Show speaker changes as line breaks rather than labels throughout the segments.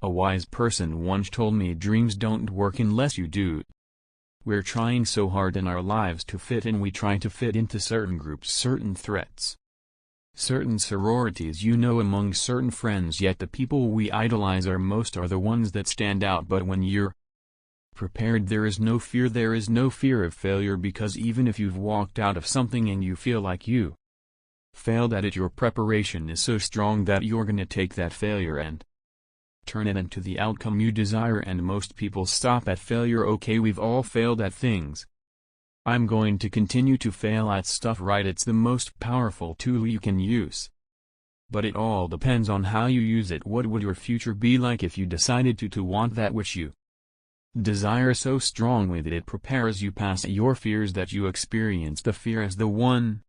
A wise person once told me dreams don't work unless you do. We're trying so hard in our lives to fit in, we try to fit into certain groups, certain threats, certain sororities, among certain friends, yet the people we idolize are the ones that stand out. But when you're prepared, there is no fear of failure, because even if you've walked out of something and you feel like you failed at it, your preparation is so strong that you're gonna take that failure and turn it into the outcome you desire. And most people stop at failure. Okay, we've all failed at things. I'm going to continue to fail at stuff, right? It's the most powerful tool you can use. But it all depends on how you use it. What would your future be like if you decided to want that which you desire so strongly that it prepares you past your fears, that you experience the fear as the one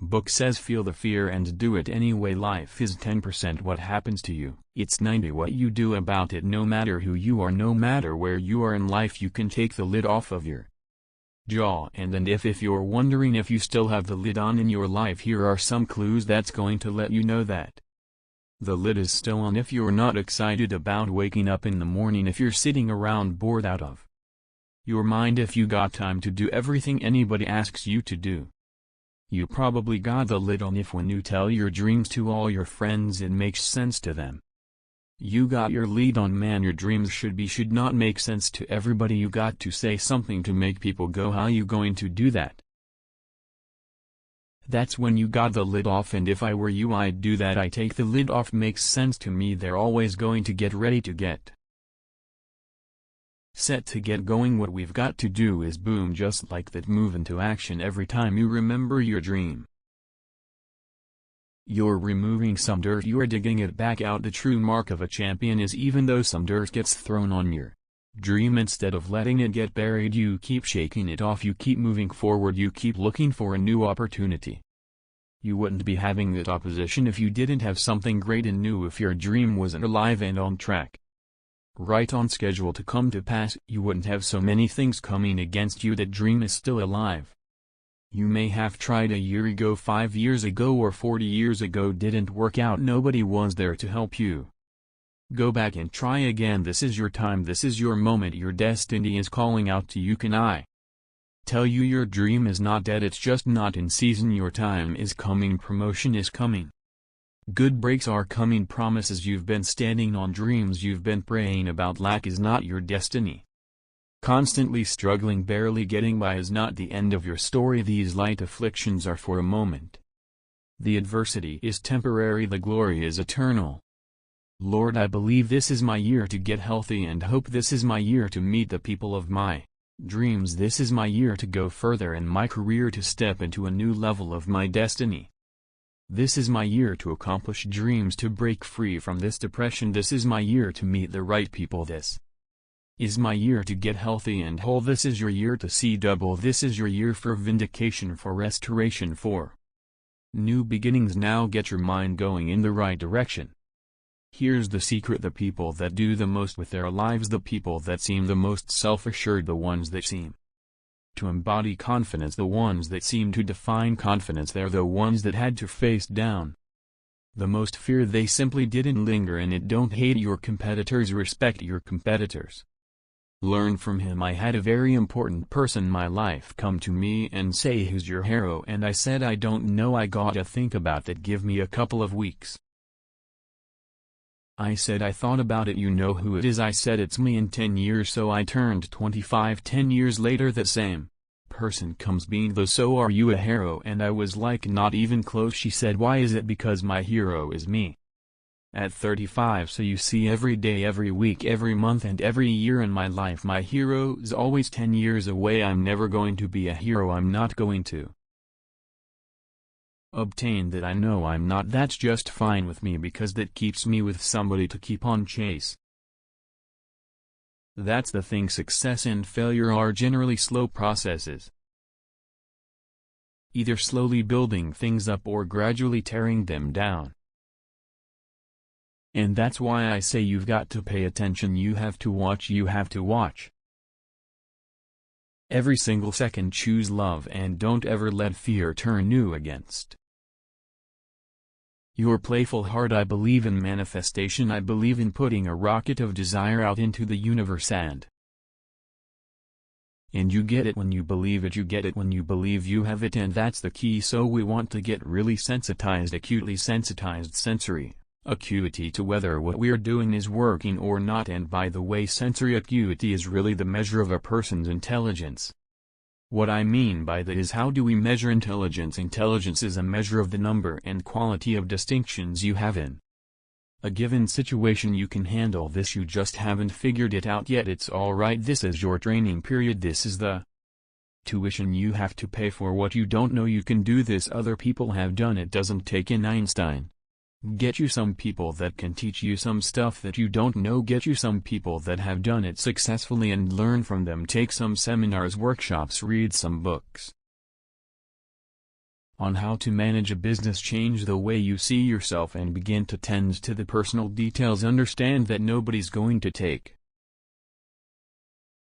book says, feel the fear and do it anyway. Life is 10% what happens to you, it's 90% what you do about it. No matter who you are, no matter where you are in life, you can take the lid off of your jaw. And if you're wondering if you still have the lid on in your life, here are some clues that's going to let you know that the lid is still on. If you're not excited about waking up in the morning, if you're sitting around bored out of your mind, if you got time to do everything anybody asks you to do, you probably got the lid on. If when you tell your dreams to all your friends it makes sense to them, you got your lead on. Man, your dreams should not make sense to everybody. You got to say something to make people go, how you going to do that? That's when you got the lid off. And if I were you, I'd do that. I take the lid off. Makes sense to me. They're always going to get ready to get set to get going. What we've got to do is boom, just like that, move into action. Every time you remember your dream, you're removing some dirt, you're digging it back out. The true mark of a champion is, even though some dirt gets thrown on your dream, instead of letting it get buried, you keep shaking it off, you keep moving forward, you keep looking for a new opportunity. You wouldn't be having that opposition if you didn't have something great and new. If your dream wasn't alive and on track, right on schedule to come to pass, you wouldn't have so many things coming against you. That dream is still alive. You may have tried a year ago, 5 years ago, or 40 years ago, didn't work out, nobody was there to help you. Go back and try again. This is your time, this is your moment, your destiny is calling out to you. Can I tell you, your dream is not dead, it's just not in season. Your time is coming, promotion is coming, good breaks are coming, promises you've been standing on, dreams you've been praying about. Lack is not your destiny. Constantly struggling, barely getting by is not the end of your story. These light afflictions are for a moment. The adversity is temporary, the glory is eternal. Lord, I believe this is my year to get healthy and hope. This is my year to meet the people of my dreams. This is my year to go further in my career, to step into a new level of my destiny. This is my year to accomplish dreams, to break free from this depression. This is my year to meet the right people. This is my year to get healthy and whole. This is your year to see double. This is your year for vindication, for restoration, for new beginnings. Now get your mind going in the right direction. Here's the secret: the people that do the most with their lives, the people that seem the most self-assured, the ones that seem to embody confidence, the ones that seem to define confidence, they're the ones that had to face down the most fear. They simply didn't linger in it. Don't hate your competitors, respect your competitors. Learn from him. I had a very important person in my life come to me and say, who's your hero? And I said, I don't know, I gotta think about that, give me a couple of weeks. I said, I thought about it. You know who it is? I said, it's me. In 10 years. So I turned 25. 10 years later that same person comes being the, so are you a hero? And I was like, not even close. She said, why is it? Because my hero is me. At 35. So you see, every day, every week, every month, and every year in my life, my hero is always 10 years away. I'm never going to be a hero. I'm not going to obtain that. I know I'm not. That's just fine with me, because that keeps me with somebody to keep on chase. That's the thing. Success and failure are generally slow processes, either slowly building things up or gradually tearing them down. And that's why I say you've got to pay attention. You have to watch. You have to watch every single second. Choose love and don't ever let fear turn you against Your playful heart. I believe in manifestation. I believe in putting a rocket of desire out into the universe and you get it when you believe it. You get it when you believe you have it, and that's the key. So we want to get really sensitized, acutely sensitized, sensory acuity to whether what we're doing is working or not. And by the way, sensory acuity is really the measure of a person's intelligence. What I mean by that is, how do we measure intelligence? Intelligence is a measure of the number and quality of distinctions you have in a given situation. You can handle this, you just haven't figured it out yet. It's alright. This is your training period. This is the tuition you have to pay for what you don't know. You can do this. Other people have done it. Doesn't take an Einstein. Get you some people that can teach you some stuff that you don't know. Get you some people that have done it successfully and learn from them. Take some seminars, workshops, read some books on how to manage a business. Change the way you see yourself and begin to tend to the personal details. Understand that nobody's going to take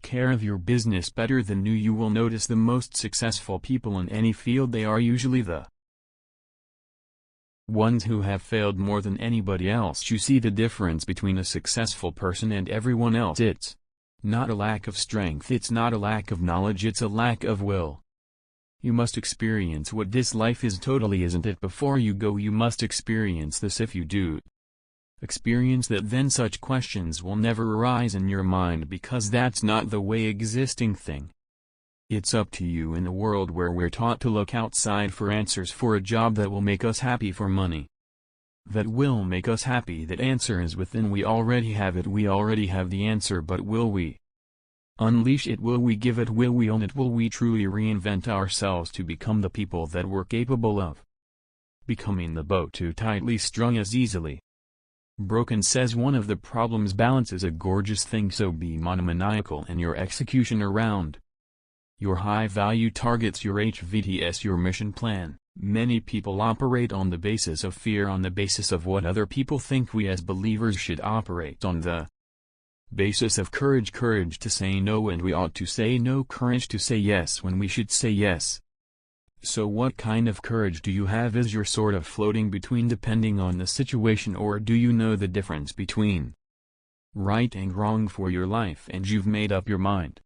care of your business better than you. You will notice the most successful people in any field, they are usually the ones who have failed more than anybody else. You see the difference between a successful person and everyone else. It's not a lack of strength, it's not a lack of knowledge, it's a lack of will. You must experience what this life is. Totally isn't it before you go. You must experience this. If you do experience that, then such questions will never arise in your mind, because that's not the way existing thing. It's up to you. In a world where we're taught to look outside for answers, for a job that will make us happy, for money that will make us happy, that answer is within. We already have it. We already have the answer, but will we unleash it? Will we give it? Will we own it? Will we truly reinvent ourselves to become the people that we're capable of becoming? The boat too tightly strung is easily broken. Says one of the problems. Balance is a gorgeous thing, so be monomaniacal in your execution around your high-value targets, your HVTS, your mission plan. Many people operate on the basis of fear, on the basis of what other people think. We as believers should operate on the basis of courage. Courage to say no, and we ought to say no. Courage to say yes when we should say yes. So what kind of courage do you have? Is you're sort of floating between, depending on the situation, or do you know the difference between right and wrong for your life and you've made up your mind?